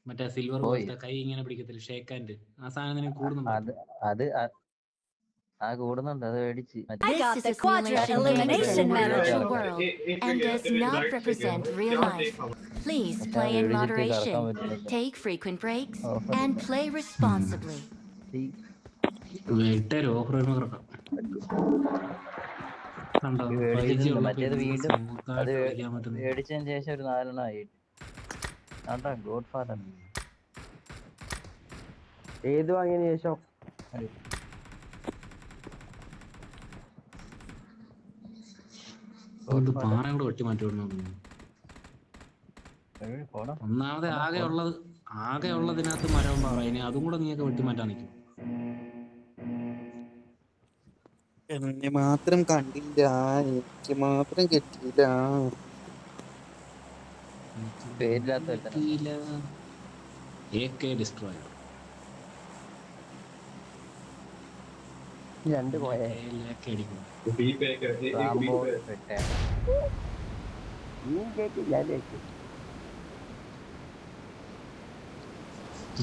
മറ്റേ സിൽവർ പോലത്തെ കൈ ഇങ്ങനെ പിടിക്കത്തില്ല, ഷേക്ക് ഹാൻഡ്. ആ സാധനം നിനക്ക് കൂടുന്നുണ്ടോ? കൂടുന്നുണ്ട്. അത് മേടിച്ച്. I got the quadrant elimination medal to world and does not represent real life. Please play in moderation, take frequent breaks, and play responsibly. വെട്ടൊരു ഓഫർ കിടക്കാം. മറ്റേത് വീണ്ടും അത് മേടിച്ചതിന് ശേഷം ഒരു 4 ആയിട്ട്. ഗോഡ് ഫാദർ ഏത് വാങ്ങിയതിനു ശേഷം പാറയോട് വെട്ടി മാറ്റി വിടണം. ഒന്നാമത് ആകെ ഉള്ളതിനകത്ത് മരവും പാറ, ഇനി അതും കൂടെ നീയൊക്കെ വെട്ടി മാറ്റാൻ നിൽക്കും. എന്നെ മാത്രം കണ്ടില്ല, എനിക്ക് മാത്രം കിട്ടിയില്ല.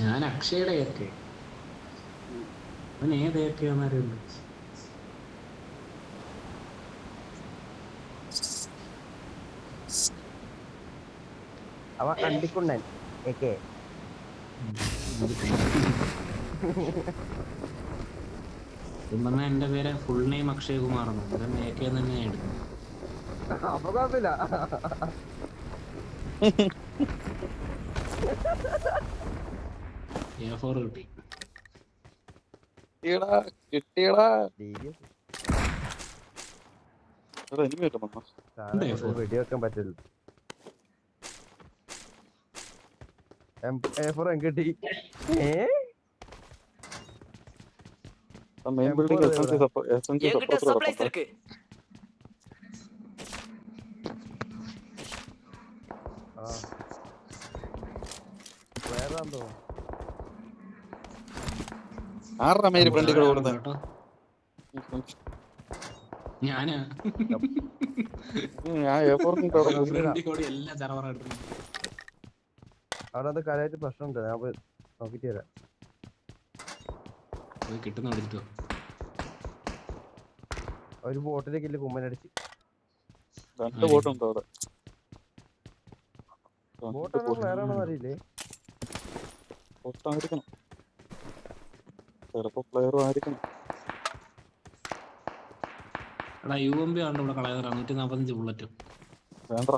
ഞാൻ അക്ഷയുടെ ഏക്കെ, അവൻ ഏത് ഏക്കെയാന്നറിയുള്ളൂ. അവ കണ്ടിക്കുണ്ടൻ ഏക്കെ. എന്റെ പേര് ഫുൾ നെയിം അക്ഷയ് കുമാർ എന്നാണ്, ഏക്കെ തന്നെ എടുക്കും. അപ്പൊ കുഴപ്പമില്ല. കിട്ടിയടാ. വെടിവെക്കാൻ പറ്റില്ല. കിട്ടി. മെയിൻ ബിൽഡിംഗ് സപ്ലൈസ് இருக்கு. വേറെന്തോ ആരുടെ മേരി ഫ്രണ്ടിൽ കൂടെ ഓടുന്നത്? ഞാനാ. അവിടെ അത് കാര്യമായിട്ട് പ്രശ്നമുണ്ട്. ഞാൻ പോയി നോക്കിട്ട് തരാം. കിട്ടുന്നോ? ഒരു ബോട്ടിലേക്ക് ഇല്ല കുമ്മനടിച്ച്. 2 ബോട്ടുണ്ടോ അവിടെ? ബോട്ടാണോ വേറാണോ അറിയില്ലേ. ബോട്ടായിരിക്കണം, ചിലപ്പോ പ്ലെയറും ആയിരിക്കണം. UMP ആണ് ഇവിടെ കളയുന്നത്. 145 ബുള്ളറ്റും വേണ്ട.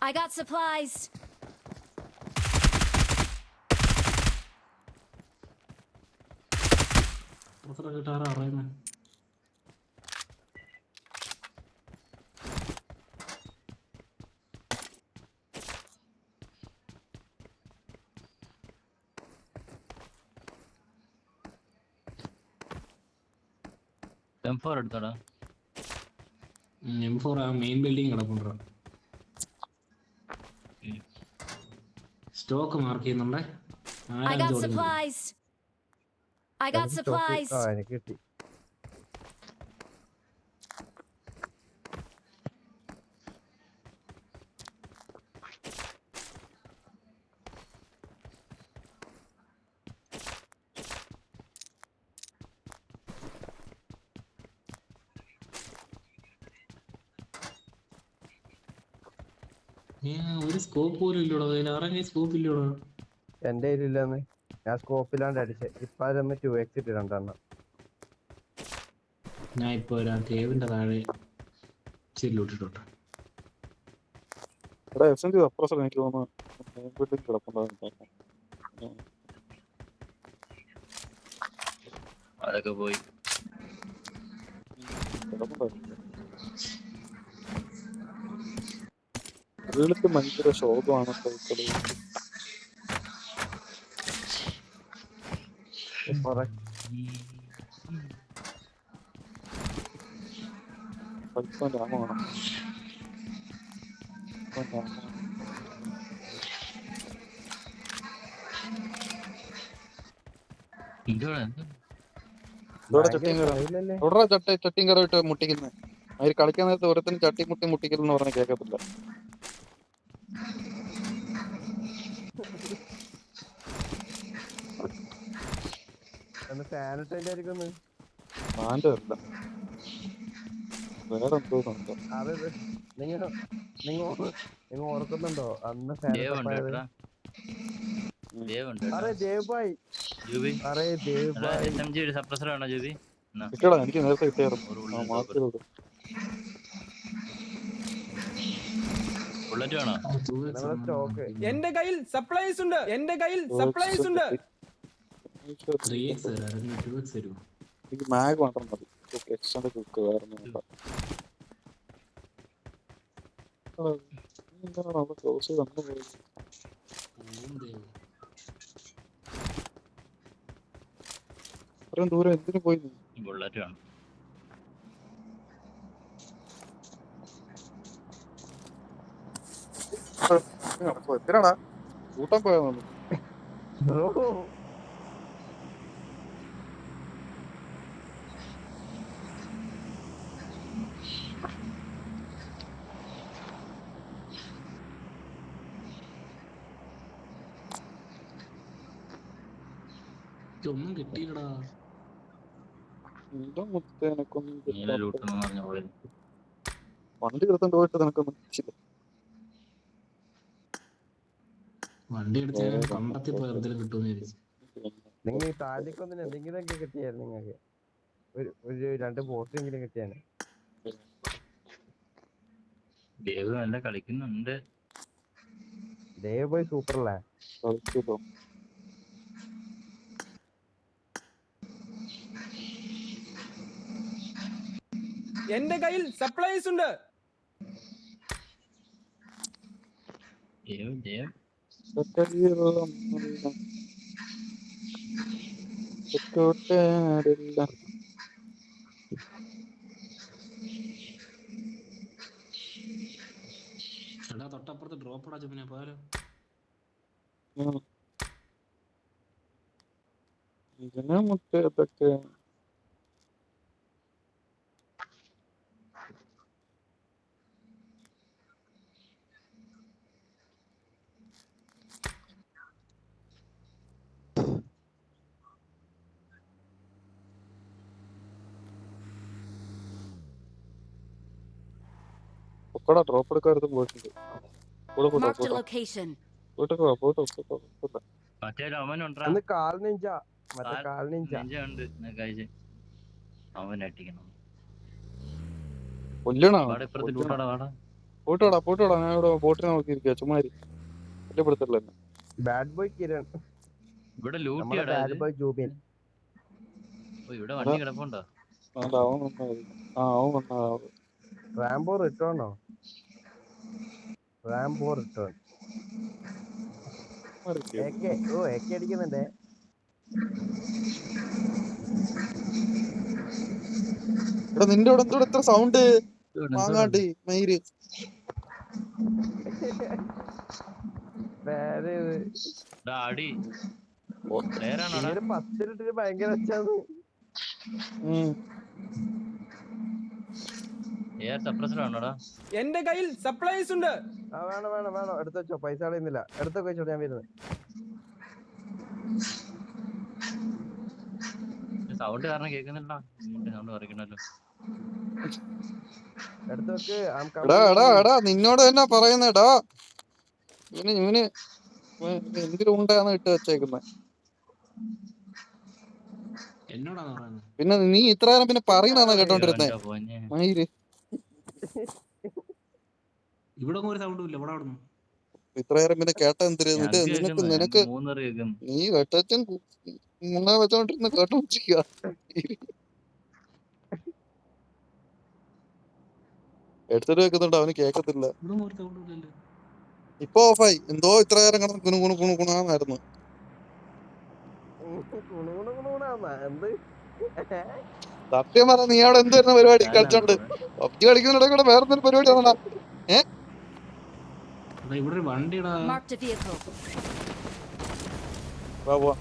I got supplies. M4 എടുത്തോടാ. M4 ആ മെയിൻ ബിൽഡിംഗ് കിടപ്പുണ്ടോ? സ്റ്റോക്ക് മാർക്ക് ചെയ്യുന്നുണ്ടേ. I got supplies. I got supplies. എനിക്ക് കിട്ടി. ഒരു സ്കോപ്പ് പോലും ഇല്ലടോ. ആരെങ്കിലും സ്കോപ്പ് ഇല്ലടോ? എന്റെ കയ്യിലില്ലെന്ന്. ഞാൻ സ്കോപ്പിലാണ്ട് അടിച്ചേ. ഇപ്പൊ 2x ഇട്ട് 2 എണ്ണം. ഞാൻ ഇപ്പൊ കേവിന്റെ താഴെ ചില്ലിട്ടിട്ടോട്ടെ. എനിക്ക് തോന്നുന്നു അതൊക്കെ പോയി. വീട്ടിൽ ഭയങ്കര ശോകമാണ്. ചട്ടിങ്കറിട്ട് മുട്ടിക്കുന്നത് അതിൽ കളിക്കാൻ നേരത്തെ ഓരോരുത്തരും ചട്ടി മുട്ടി മുട്ടിക്കലെന്ന് പറഞ്ഞാൽ കേൾക്കത്തില്ല. ഒന്ന് ഫാനിട്ടതിന്റെ ആയിരിക്കും ഫാൻ്റെ അല്ല വേറെ എന്തോ സംഭവം. അത് നിങ്ങൾ നിങ്ങൾ ഓർക്കുന്നുണ്ടോ അന്ന് ദേവ് ഉണ്ട് ഫാനിട്ടപ്പായത്? കേട്ടാ. ദേവ് ഉണ്ട് അറേ ദേവ് ഭായ്, ജൂബി. അറേ ദേവ് ഭായ്. SMG ഒരു സപ്രസർ ആണോ ജൂബി? കിട്ടടാ, എനിക്ക് നേരത്തെ കിട്ടിയായിരുന്നു. ഒരു ആ bullet മാർക്കിലോട്ട് ബുള്ളറ്റ് വേണോ? നമ്മളെ സ്റ്റോക്ക് എന്റെ കയ്യിൽ സപ്ലൈസ് ഉണ്ട്, എന്റെ കയ്യിൽ സപ്ലൈസ് ഉണ്ട്. 3x തരാം, 2x തരുമോ? എനിക്ക് മാഗ് മാത്രം മതി. എക്സ്റ്റൻഡ് കുക്ക് വേറെ ഒന്നും വേണ്ട. എന്താണ് അവിടെ ക്ലോസ് ചെയ്ത് അന്ന് പോയത്? അത്രയും ദൂരം എന്തിനു പോയി നീ? ബുള്ളറ്റ് വേണം. എന്തിനാടാ കൂട്ടാൻ പോയാ? ബ്രോ. ഒന്നും കിട്ടിയില്ലടാ. എന്റെ മുത്തേ, എനക്കൊന്നും നീല ലൂട്ടെന്ന് പറഞ്ഞ പോയത്. വണ്ടി എടുത്തോണ്ട് പോയിട്ട് നിനക്കൊന്നും കിട്ടിയില്ല. വണ്ടി എടുത്ത് ഞാൻ കണ്ടത്തി പോയി എന്തെങ്കിലും കിട്ടുമെന്ന് വിചാരിച്ചു. നിങ്ങൾ ഈ താലിക്കൊന്നിന് എന്തെങ്കിലുമൊക്കെ കിട്ടിയായിരുന്നു. നിങ്ങൾക്ക് ഒരു 2 ബോട്ടെങ്കിലും കിട്ടിയാണ്. ദേവ് നല്ല കളിക്കുന്നുണ്ട്. ദേവ് ഭായ് സൂപ്പറല്ലേ? കളിച്ചല്ലോ. എന്റെ കയ്യിൽ സപ്ലൈസ് ഉണ്ട്. ദേവ് എടാ തൊട്ടപ്പുറത്ത് ഡ്രോപ്പ് ഇടാ ചുമ്മാ പോയാലോ? ഇതിനെ മുത്തേ ഇതൊക്കെ ഒക്കടാ ഡ്രോപ്പ് എടുക്കാറും പോയിട്ടുണ്ട്. Marked a location. പോയിട്ടോ. മറ്റേ അവനുണ്ടാ. ഒന്ന് കാൽ നിഞ്ച, മറ്റേ കാൽ നിഞ്ച. ഉണ്ട് കഴിച്ച് അവൻ അടിക്കണം. കൊല്ലണോ? വാടാ ഇപ്പുറത്ത് ലൂട്ടാടാ വാടാ. പോയിട്ടോടാ. ഞാൻ ഇവിടെ ബോട്ടിനെ നോക്കിയിരിക്കുക. ചുമ്മാരി കുറ്റപ്പെടുത്തല്ലേ എന്നെ. ബാഡ് ബോയ് കിരൺ, ഇവിടെ നമ്മുടെ ലൂട്ടിയാടാ. Bad boy Jubin. ഇവിടെ വണ്ടി കിടപ്പുണ്ടോ? അവൻ വന്നാ റാംബോ റിട്ടേണോ? Rambo return. AK അടിക്കുന്നുണ്ടേ. നിന്റെ ഇവിടെ എന്തോ എത്ര സൗണ്ട് വാങ്ങാണ്ട് മയിര്. അടി നേരാണോടാ? 10 ലിറ്റർ ഭയങ്കര വെച്ചാണ്. സപ്രസർ ആണോടാ? എന്റെ കയ്യിൽ സപ്ലൈസ് ഉണ്ട്. വേണം എടുത്ത് വെച്ചോ. പൈസ കളയുന്നില്ല. എടുത്തൊക്കെ വെച്ചോ. ഞാൻ വരുന്നത്. സൗണ്ട് കാരണം കേൾക്കുന്നില്ല. സൗണ്ട് കുറയ്ക്കണല്ലോ. എടുത്ത് വെക്ക്. എടാ നിന്നോട് തന്നെ പറയുന്നേടാ. ഇവന് എന്തിനും ഉണ്ടാന്ന് ഇട്ട് വെച്ചേക്കുന്നെ. എന്നോടാണ് പറയുന്നത്. പിന്നെ നീ ഇത്ര നേരം പിന്നെ പറയുന്ന കേട്ടോണ്ടിരുന്നേ മയിര്. ഇവിടെ ഒരു സൗണ്ടും ഇല്ല. ഇവിടെ അവിടുന്ന് ഇത്ര നേരം പിന്നെ കേട്ട എന്തിരുന്നിട്ട് നിനക്ക് നീ വെട്ടച്ചൻ മുങ്ങ വെച്ചോണ്ടിരുന്ന കേട്ടോണ്ടിരിക്കുക. എടുത്തിട്ട് വെക്കുന്നുണ്ട്, അവന് കേക്കത്തില്ല. ഇവിടെ ഒരു സൗണ്ടും ഇല്ലല്ലോ. ഇപ്പൊ ഓഫായി. എന്തോ ഇത്ര നേരം കിടന്ന് ഗുണാന്നായിരുന്നു. സത്യം പറ, നീ അവിടെ എന്തായിരുന്നു പരിപാടി കളിച്ചോണ്ട്? പബ്ജി കളിക്കുന്നിടയിൽ കൂടെ വേറെ എന്തൊരു പരിപാടി ആണോടാ? ഇവിടെ ഒരു വണ്ടിടാ. Marked a vehicle. വാ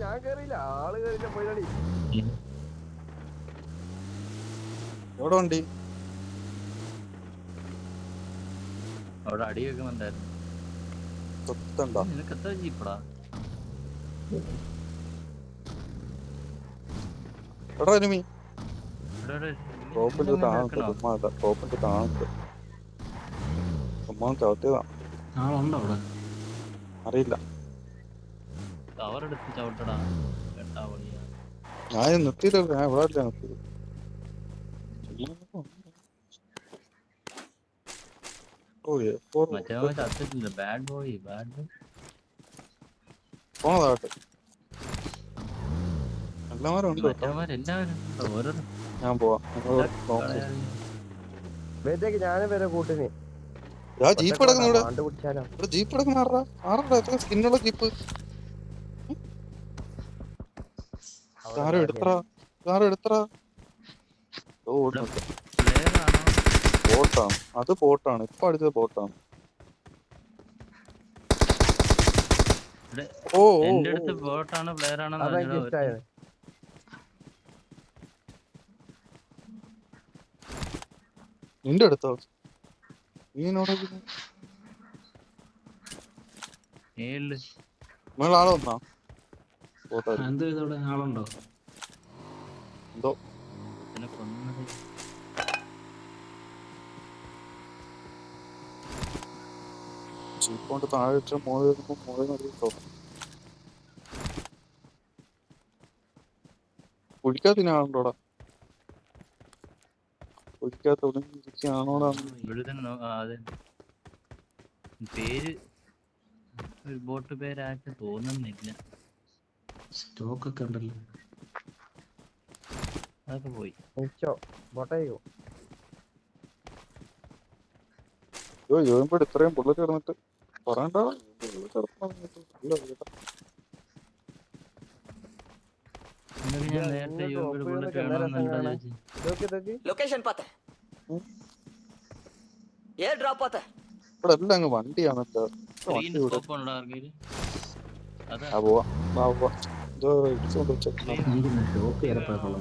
ഞാൻ കേറിയില്ല. ആള് കേറില്ല. പോയി എവിടെ വണ്ടി? അവിടെ അടി വെക്കുന്നുണ്ടായിരുന്നു. തൊട്ടുണ്ടോ? നിനക്ക് എത്ര ജീപ്പടാ? എടാ എനിമി ഇവിടെ ടോപ്പിന്റെ താഴത്ത് ചുമ്മാ ടോപ്പിന്റെ താഴത്ത് ചുമ്മാ ചവിട്ടിയതാ. ആളുണ്ടോ അവിടെ? അറിയില്ല, കവർ എടുത്ത് ചവിട്ടടാ. കേട്ടാ പൊളിയാ. ഞാൻ നിർത്തിയില്ലല്ലോ, ഞാൻ ഇവിടെ അല്ല നിർത്തിയത്. മറ്റേ ചത്തിട്ടില്ല. ബാഡ് ബോയ് പോണതാട്ടെ എല്ലാവരും ഉണ്ട് കേട്ടോ. മറ്റവന്മാരെല്ലാവരും ഓരോ ഞാൻ പോവാം. ഞാനും വരെ കൂട്ടിന് ജീപ്പ് എടുക്കുന്ന ഇവിടെ, കണ്ടു പിടിച്ചാലോ. ഇവിടെ ജീപ്പ് എടുക്കുന്ന ആരുടെ എത്ര സ്കിന്നുള്ള ജീപ്പ്? ആരും എടുത്തറ. പ്ലെയർ ആണോ? ബോട്ടാണ് അത്, ബോട്ടാണ് ഇപ്പൊ അടിച്ചത് ബോട്ടാണ്. ഓ എന്റെ അടുത്ത് ബോട്ടാണ് പ്ലെയർ ആണോ? അതെനിക്ക് ഇഷ്ടമായത്. നിന്റെ അടുത്തോ? നീനോട് ആള് വന്നാ എന്ത് ചെയ്തോടെ? ആളുണ്ടോ? എന്തോ ചീപ്പോണ്ട് താഴെ വെച്ച മോളിൽ വരുമ്പോ മോളിൽ അറിയിട്ടോ. കുഴിക്കാത്തിന് ആളുണ്ടോടാ? കുഴിക്കാത്ത ഒളിഞ്ഞിരിക്കാണോടാ? പേര് ഒരു ബോട്ട് പേരായിട്ട് തോന്നുന്നില്ല. സ്റ്റോക്ക് ഒക്കെ ഉണ്ടല്ലോ. അതൊക്കെ പോയി. ജോയിമ്പോട് ഇത്രയും ബുള്ളറ്റ് കിടന്നിട്ട് പറയണ്ട. ഞാൻ നേരത്തെ ബുള്ളറ്റ് വേണമെന്നുണ്ടോ ചോദിച്ചു. लोकेशन पता है एयर ड्रॉप पता है ഇവിടെ എല്ലാം അങ്ങ് വണ്ടിയാണല്ലോ. സ്ക്രീൻ സ്കോപ്പ് ഉണ്ടോ ആർക്കെങ്കിലും? അതാ ഷോപ്പ് ചിലപ്പോഴുള്ള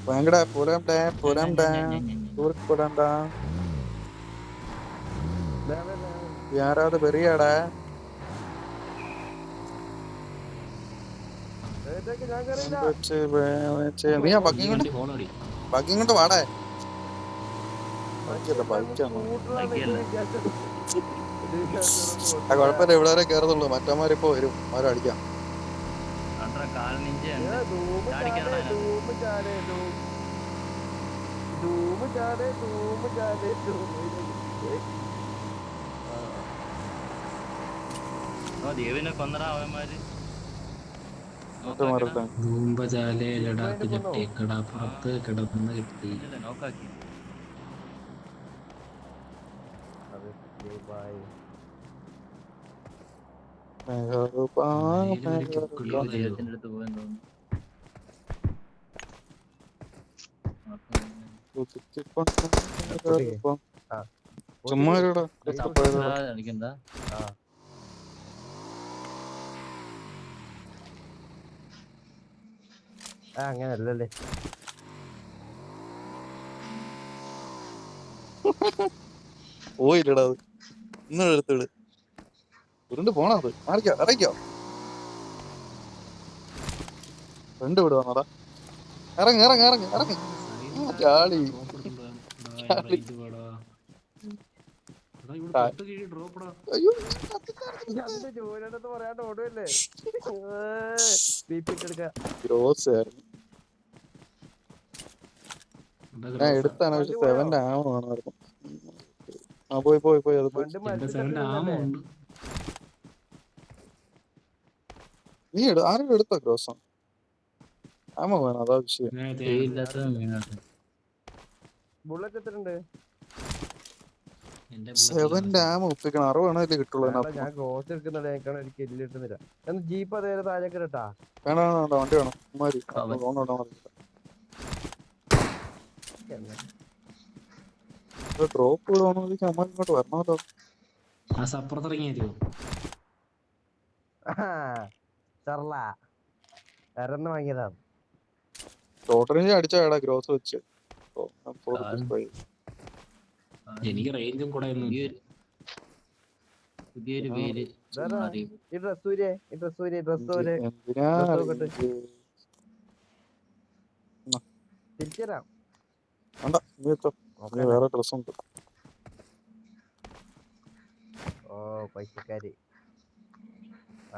ഭയങ്കര പോരാണ്ടാ யாராவது பெரியாடா? നീ ബാക്കി കൊണ്ട് വാടേ. കുഴപ്പമില്ല, ഇവിടെ വരെ കയറത്തുള്ളൂ. മറ്റന്മാരിപ്പോ വരും, അവരെ അടിക്കാം. ദേവിനെ കൊന്നടാ അവന്മാര്. ലഡാക്ക് ജപ്തിക്കട പുറത്ത് കിടന്ന് കിട്ടി. നോക്കാക്കി ദൈവത്തിന്റെ അടുത്ത് പോയെന്ന് തോന്നുന്നു. ചുമ്മാ കളിക്കണ്ട. അങ്ങനല്ലേ പോയില്ലടാ. അത് ഇന്ന് എടുത്തിട് ഉരുണ്ട് പോണ. അത് ഇറങ്ങിക്കോ. ഫ്രണ്ട് വിടുവാണോടാ? ഇറങ്ങി ചാളി. അയ്യോ ജോലിയുടെ പറയാണ്ട് ഓടുവല്ലേ. ഗ്രോസ് ആയിരുന്നു. ഞാൻ എടുത്താണ്, പക്ഷെ 7 ആമോ വേണമായിരുന്നു. ആ പോയി അത് പോയി. നീ ആരും എടുത്തോ ഗ്രോസ്? ആമോ വേണം, അതാ വിഷയം. ബുള്ളറ്റ് എത്രണ്ട്? 7 ആമോ ഒപ്പിക്കണം. 60 വേണമല്ലേ കിട്ടുള്ളൂ. ഞാൻ ഗ്രോസ് എടുക്കുന്നുണ്ട്, എനിക്കാണ് ഒരു കില്ല് കിട്ടുന്നില്ല. ജീപ്പ് അതേ താഴേക്ക് ഇട്ടാ വേണ്ട വണ്ടി വേണം. ഡ്രോപ്പ് വിടുവാണെങ്കിൽ അമ്മ ഇങ്ങോട്ട് വരണമല്ലോ. അപ്പുറത്തിറങ്ങിയോ? വാങ്ങിയതാ. ഷോർട്ട് റേഞ്ച് അടിച്ചാടാ ഗ്രോസ് വെച്ച്. എനിക്ക് റേഞ്ചും കൂടെ ഒന്നും ഇല്ല. പുതിയൊരു പേര് മാറി. ഈ ഡ്രസ് ഊരിയേ, ഈ ഡ്രസ് ഊരി, ഡ്രസ് ഊരി എന്തിനാ തിരിച്ചു തരാം. വേണ്ട, നീ വെച്ചോ. നീ വേറെ ഡ്രസ് ഉണ്ട്. ഓ പൈസക്കാര്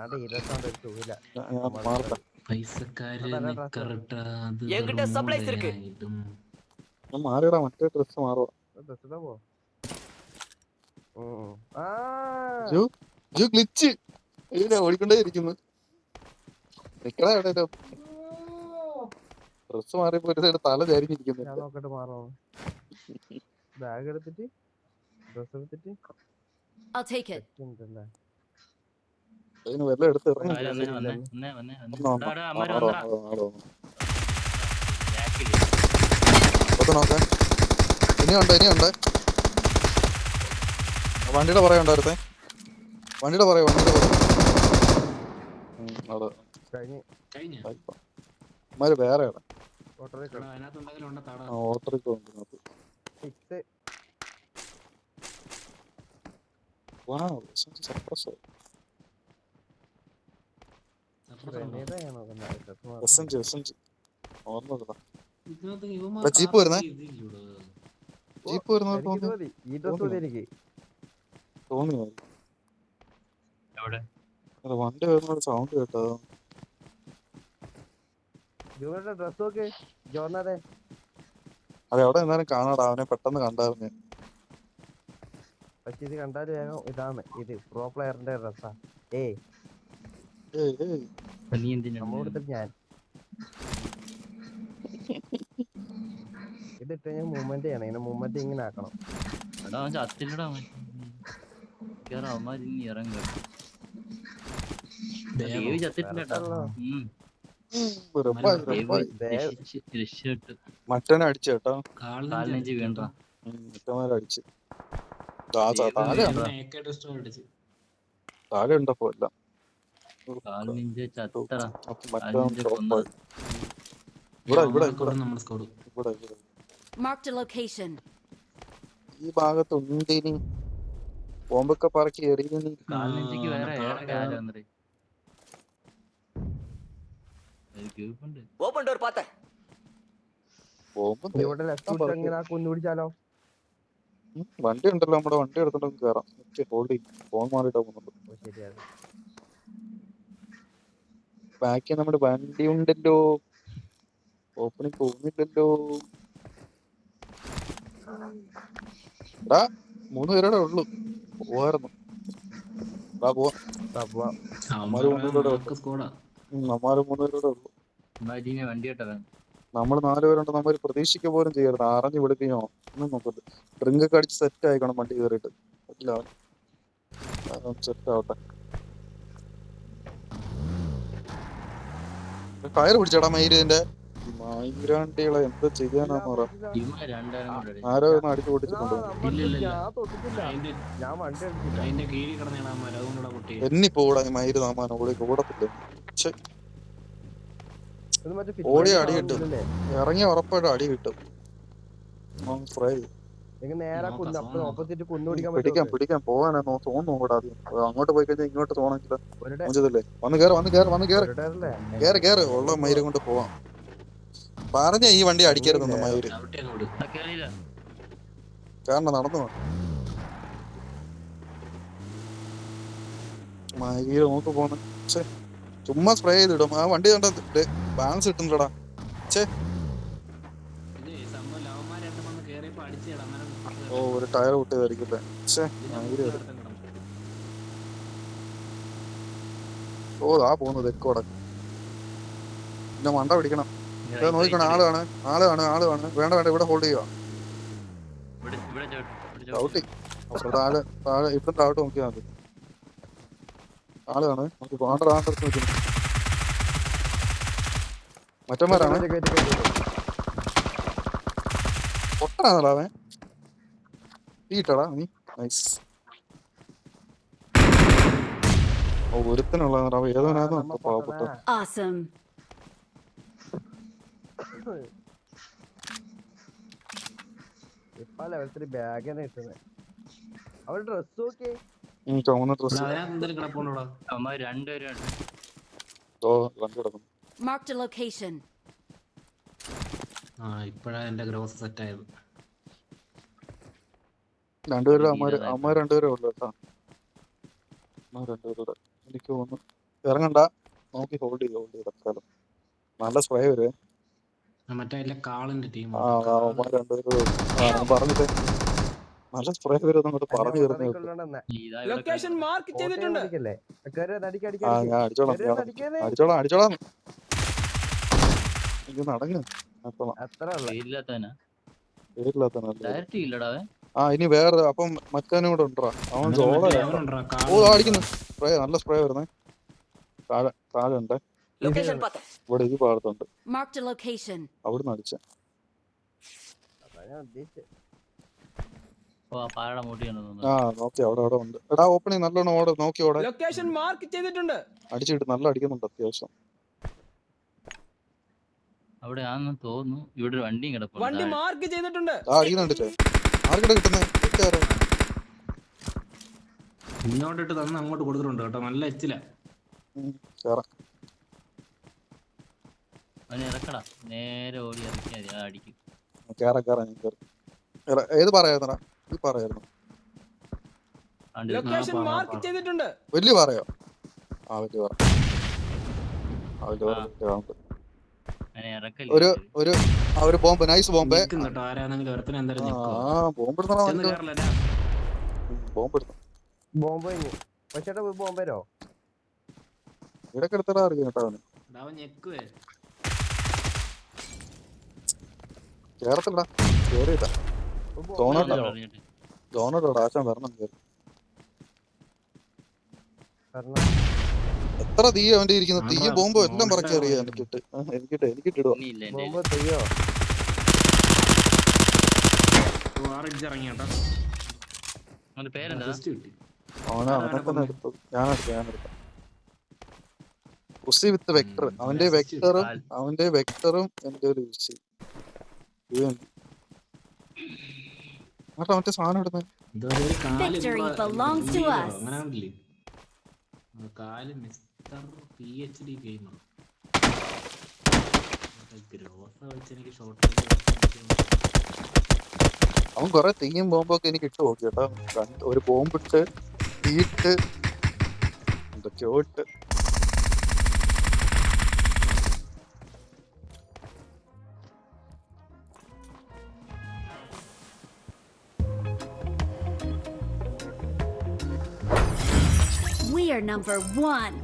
ആടെ ഈ ഡ്രസ് കൊണ്ട് ഒരു സുഖമില്ല. ഞാൻ മാറട്ടെ. പൈസക്കാര് നിക്കറിട്ട അത് എൻകിட்ட supplies இருக்கு. വെറും ഞാൻ മാറിയടാ, മറ്റേ ഡ്രസ് മാറുക. ഡ്രസ് ഇടാ പോ. ആ ഗ്ലിച്ച് ഇല്ല, ഓടിക്കൊണ്ടേ ഇരിക്കുന്നു. നിക്കടാ എവിടെ? ഡ്രസ് മാറിയപ്പോ ഒരു സൈഡ് തല ചാരിഞ്ഞിരിക്കുന്നു. ഞാൻ നോക്കട്ടെ മാറോ. ബാഗ് എടുത്തിട്ട് ഡ്രസ് എടുത്തിട്ട് I'll take it. ഉണ്ടല്ലേ. അതിന് വെള്ളം എടുത്ത് വന്നേ നോക്കേ. ഇനിയുണ്ട്. വണ്ടിയുടെ പറയണ്ടായിരുന്നേ. വണ്ടിയുടെ പറയോ. കഴിഞ്ഞ അമ്മാര് വേറെ അതിനകത്തുണ്ടെങ്കിലും ഉണ്ട് തട. ഓട്ടറിക്ക് ഇതിനകത്ത് ജീപ്പ് വരുന്നേ. ജീപ്പ് വരുന്ന ഈ ഡ്രസ് മതി എനിക്ക്. തോന്നിയോ? എവിടെ വണ്ടി വരുന്ന സൗണ്ട് കേട്ടോ. ജോയുടെ ഡ്രസ് നോക്ക് ജോർണറെ. അത് എവിടെ എന്നാലും കാണാടാ, അവനെ പെട്ടെന്ന് കണ്ടായിരുന്നു. പക്ഷെ ഇത് കണ്ടാല് വേഗം ഇതാണ്, ഇത് പ്രോ പ്ലെയറിന്റെ ഡ്രസ്സാ. നീ എന്തിനാ നമ്മളോട് ഞാൻ ഇതിട്ട് ഞാൻ മൂവ്മെന്റ് ചെയ്യണം. ഇങ്ങനെ മൂവ്മെന്റ് ഇങ്ങനെ ആക്കണം. എടാ അവൻ ചത്തില്ലടാ. അവന്മാർ ഇനി ഇറങ്ങ ദേവി ചത്തിട്ടില്ലട്ടാ. രക്ഷപ്പെട്ടു. മറ്റവനെ അടിച്ചു കേട്ടോ. കാലിനെഞ്ച് വീണ്ട. മറ്റവന്മാരെ അടിച്ച് താഴെ ഉണ്ടപ്പോ എല്ലാം. കാലിനെഞ്ച് ചത്തടാ. ഇവിടെ Marked a location. ഈ ഭാഗത്ത് ഉണ്ടിനി ബോംബൊക്കെ പറക്കി എറിയുന്നു. കാലിനെഞ്ചിക്ക് വേറെ കാര്യം വന്നേ. ஓபன் டோர் பார்த்தேன். ഇവിടെ ലെഫ്റ്റ് ഇങ്ങനെ കുന്നു പിടിച്ചാലോ. വണ്ടി ഉണ്ടല്ലോ, നമ്മുടെ വണ്ടി എടുത്തിട്ട് കേറാം. ഹോൾഡ് ഫോൺ മാറിയിട്ടാ പോകുന്നുണ്ട്. ശരിയാണ്. ബാക്കി നമ്മുടെ വണ്ടി ഉണ്ടല്ലോ, ഓപ്പണിങ് പോകുന്നില്ലല്ലോ. 3 പേരോടെ ഉള്ളു. പോവായിരുന്നു. അവന്മാര് 3 പേരോടെ ഉള്ളു. വണ്ടി കേട്ടവൻ നമ്മള് 4 പേരുണ്ട്. നമ്മൾ പ്രതീക്ഷിക്ക പോലും ചെയ്യരുത്. അറിഞ്ഞു വിളിക്കുകയോ ഒന്നും നോക്കരുത്. ഡ്രിങ്ക് ഒക്കെ അടിച്ച് സെറ്റ് ആയിക്കണം വണ്ടി കയറിയിട്ട്. സെറ്റ് ആവട്ടെ. ടയർ പിടിച്ചടാ മയിലിന്റെ. മൈഗ്രാണ്ടികളെ എന്താ ചെയ്യാനാന്ന് പറ. ആരോ ഒന്ന് അടിച്ചു പൊട്ടിച്ചിട്ടുണ്ടോ? എന്നി പോടാ മയില് താമാനോ കൂടത്തില്ല. ഓടി അടി കിട്ടും. ഇറങ്ങി ഉറപ്പായിട്ട് അടി കിട്ടും. പിടിക്കാൻ പോവാനാ തോന്നുന്നു. കൂടെ ആദ്യം അങ്ങോട്ട് പോയി കഴിഞ്ഞാൽ ഇങ്ങോട്ട് തോന്നെങ്കിലോ. വന്ന് കേറ് ഉള്ള മയിലും കൊണ്ട് പോവാം. പറഞ്ഞ ഈ വണ്ടി അടിക്കരുതെന്ന് മയില്. കാരണം നടന്നു മയില് നോക്ക് പോന്ന്. ചുമ്മാ സ്പ്രേ ചെയ്തിടും. ആ വണ്ടി കണ്ട ബാലൻസ് കിട്ടുന്നില്ലടാ. ഓ ഒരു ടയർ പൊട്ടിയതായിരിക്കട്ടെ. ഓ ആ പോകുന്നത് തെക്കോടെ. പിന്നെ മണ്ട പിടിക്കണം. നോക്കണം. ആളാണ്. വേണ്ട ഇവിടെ ഹോൾഡ് ചെയ്യുക. ചവിട്ടി താഴെ ഇപ്പം താഴോട്ട് നോക്കിയാൽ മതി. ആളാണ്. നമുക്ക് വാണ്ടർ നിൽക്കുന്നു. മറ്റന്മാരാണ്. പൊട്ടനാണല്ലോ അവൻ. തീട്ടടാ നീ. നൈസ്. ഓ ഒരുത്തനുള്ള ഏതാണെന്ന് പാവപ്പെട്ട. Awesome. ഇപ്പൊ ലെവൽ 3 ബാഗ് തന്നെ കിട്ടുന്നത്. അവരുടെ ഡ്രസ് നോക്കി ചുവന്ന ഡ്രസ്. അതിനകത്ത് എന്തെങ്കിലും കിടപ്പുണ്ടോടാ? അവന്മാർ രണ്ടുപേരും വണ്ടി കിടക്കുന്നു. Marked a location. ആ ഇപ്പഴാ എന്റെ ഗ്രോസ് സെറ്റ് ആയത്. രണ്ടുപേരും അമ്മ രണ്ടുപേരേ ഉള്ളു കേട്ടോ. അമ്മ രണ്ടുപേരുടെ എനിക്ക് തോന്നുന്നു ഇറങ്ങണ്ട, നോക്കി ഹോൾഡ് ചെയ്തേക്കാലോ. നല്ല സ്പ്രേ വരുവേ. മറ്റേ ഇല്ല കാളിന്റെ ടീം. അമ്മ രണ്ടുപേരും പറഞ്ഞിട്ട് നല്ല സ്പ്രേ വരും അങ്ങോട്ട് പറഞ്ഞു തീർന്നു. ലൊക്കേഷൻ മാർക്ക് ചെയ്തിട്ടുണ്ട്. ഞാൻ അടിച്ചോളാം. എനിക്ക് നടങ്ങ് ഡയറക്റ്റ് ഇല്ലടാ അവൻ. ഇനി വേറെ അപ്പം മച്ചാനും കൂടെ ഉണ്ടോ? അവൻ സോളോ അടിക്കുന്നു. സ്പ്രേ നല്ല സ്പ്രേ വരുന്നേ. താഴെ ഉണ്ട് ഇവിടെ, ഈ ഭാഗത്തുണ്ട്. Marked a location. അവിടുന്ന് അടിച്ച പാറയുടെ മൂട്ടി നോക്കി അവിടെ ഉണ്ട്. എടാ ഓപ്പണിങ് നല്ലോണം ഓടെ നോക്കി ഓടെ. ലൊക്കേഷൻ മാർക്ക് ചെയ്തിട്ടുണ്ട്. അടിച്ചിട്ട് നല്ല അടിക്കുന്നുണ്ട് അത്യാവശ്യം. അവിടെ ആണെന്ന് തോന്നുന്നു. ഇവിടെ ഒരു വണ്ടിയും കിടപ്പുണ്ട്. വണ്ടി മാർക്ക് ചെയ്തിട്ടുണ്ട്. അടിക്കുന്നുണ്ട്. ആർക്കിടെ കിട്ടുന്നേ? ഇങ്ങോട്ടിട്ട് തന്നെ അങ്ങോട്ട് കൊടുത്തിട്ടുണ്ട് കേട്ടോ. നല്ല എച്ചില. അവന് ഇറക്കടാ, നേരെ ഓടി ഇറക്കിയാൽ മതി, അടിക്കും. ഏത് പറയാ? ഈ പറയായിരുന്നു ലൊക്കേഷൻ മാർക്ക് ചെയ്തിട്ടുണ്ട്. വലിയ പറയോ? വലിയ ഒരു ബോംബ്, നൈസ് ബോംബ്. ബോംബേരോ ഇടയ്ക്ക് എടുത്തടാ അറിയാം കേട്ടോ. അവന് കേറത്തില്ലടാ, കേറിയില്ല. ജോണോട്ടോ ആശാൻ വരണം. എത്ര തീ അവന്റെ ഇരിക്കുന്നു. തീയും ബോംബും എല്ലാം പറക്കി അറിയാം. എനിക്കിട്ടിടുവാ. അവനെ തന്നെ എടുത്തു. ഞാനെടുത്ത ഉസി വിത്ത് വെക്ടർ. അവന്റെ വെക്ടറും എന്റെ ഒരു ഉസി. മറ്റേ സാധനം എടുത്തേ. Victory belongs to us. കാല് മിസ്റ്റർ PhD ഗെയിമർ. ഗ്രോസ് വെച്ച് എനിക്ക് ഷോർട്ട് അവൻ കൊറേ തീയും ബോംബൊക്കെ എനിക്ക് ഇട്ട് നോക്കി കേട്ടോ. ഒരു ബോംബിട്ട് തീയിട്ട് എന്തൊക്കെയോ ഇട്ട്. We are number 1.